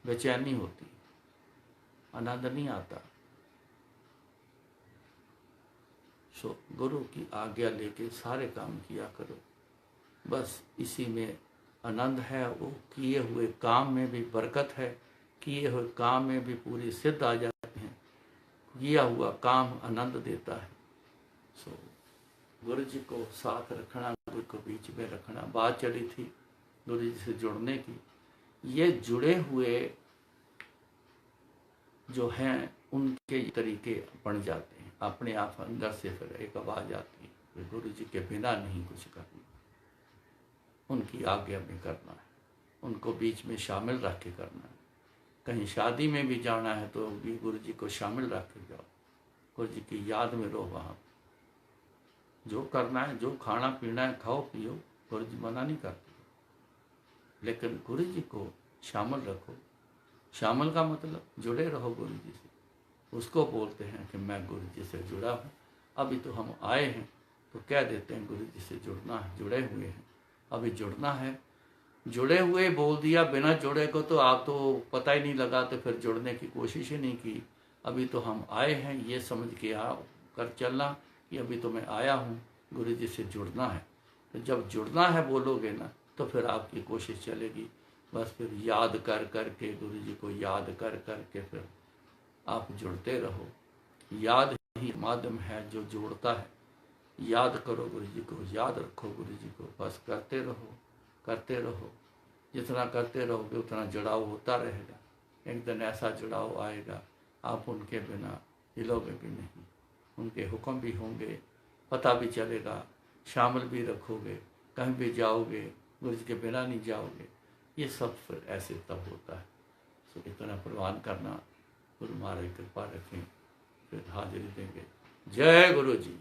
बेचैनी होती, आनंद नहीं आता। सो गुरु की आज्ञा लेके सारे काम किया करो, बस इसी में आनंद है। वो किए हुए काम में भी बरकत है, किए हुए काम में भी पूरी सिद्ध आ जाती हैं। किया हुआ काम आनंद देता है। सो गुरु जी को साथ रखना, गुरु को बीच में रखना। बात चली थी गुरु जी से जुड़ने की। ये जुड़े हुए जो हैं उनके तरीके बन जाते हैं, अपने आप अंदर से फिर एक आवाज़ आती है कि गुरु जी के बिना नहीं कुछ करना, उनकी आज्ञा में करना है, उनको बीच में शामिल रख के करना है। कहीं शादी में भी जाना है तो भी गुरु जी को शामिल रख के जाओ, गुरु जी की याद में रहो। वहाँ जो करना है, जो खाना पीना है खाओ पियो, गुरु जी मना नहीं करते, लेकिन गुरु जी को शामिल रखो। शामिल का मतलब जुड़े रहो गुरु जी से। उसको बोलते हैं कि मैं गुरु जी से जुड़ा हूँ। अभी तो हम आए हैं तो कह देते हैं गुरु जी से जुड़ना है, जुड़े हुए हैं, अभी जुड़ना है। जुड़े हुए बोल दिया, बिना जुड़े को तो आप तो पता ही नहीं लगा, तो फिर जुड़ने की कोशिश ही नहीं की। अभी तो हम आए हैं ये समझ के कर चलना कि अभी तो मैं आया हूँ, गुरु जी से जुड़ना है। तो जब जुड़ना है बोलोगे ना तो फिर आपकी कोशिश चलेगी। बस फिर याद कर कर के, गुरु जी को याद कर कर के फिर आप जुड़ते रहो। याद ही माध्यम है जो जोड़ता है। याद करो गुरु जी को, याद रखो गुरु जी को, बस करते रहो करते रहो। जितना करते रहोगे उतना जुड़ाव होता रहेगा। एक दिन ऐसा जुड़ाव आएगा आप उनके बिना हिलोगे भी नहीं, उनके हुक्म भी होंगे, पता भी चलेगा, शामिल भी रखोगे, कहीं भी जाओगे गुरु जी के बिना नहीं जाओगे। ये सब फिर ऐसे तब होता है। सो इतना प्रवान करना, गुरु महाराज कृपा रखें, फिर हाजिरी देंगे। जय गुरु जी।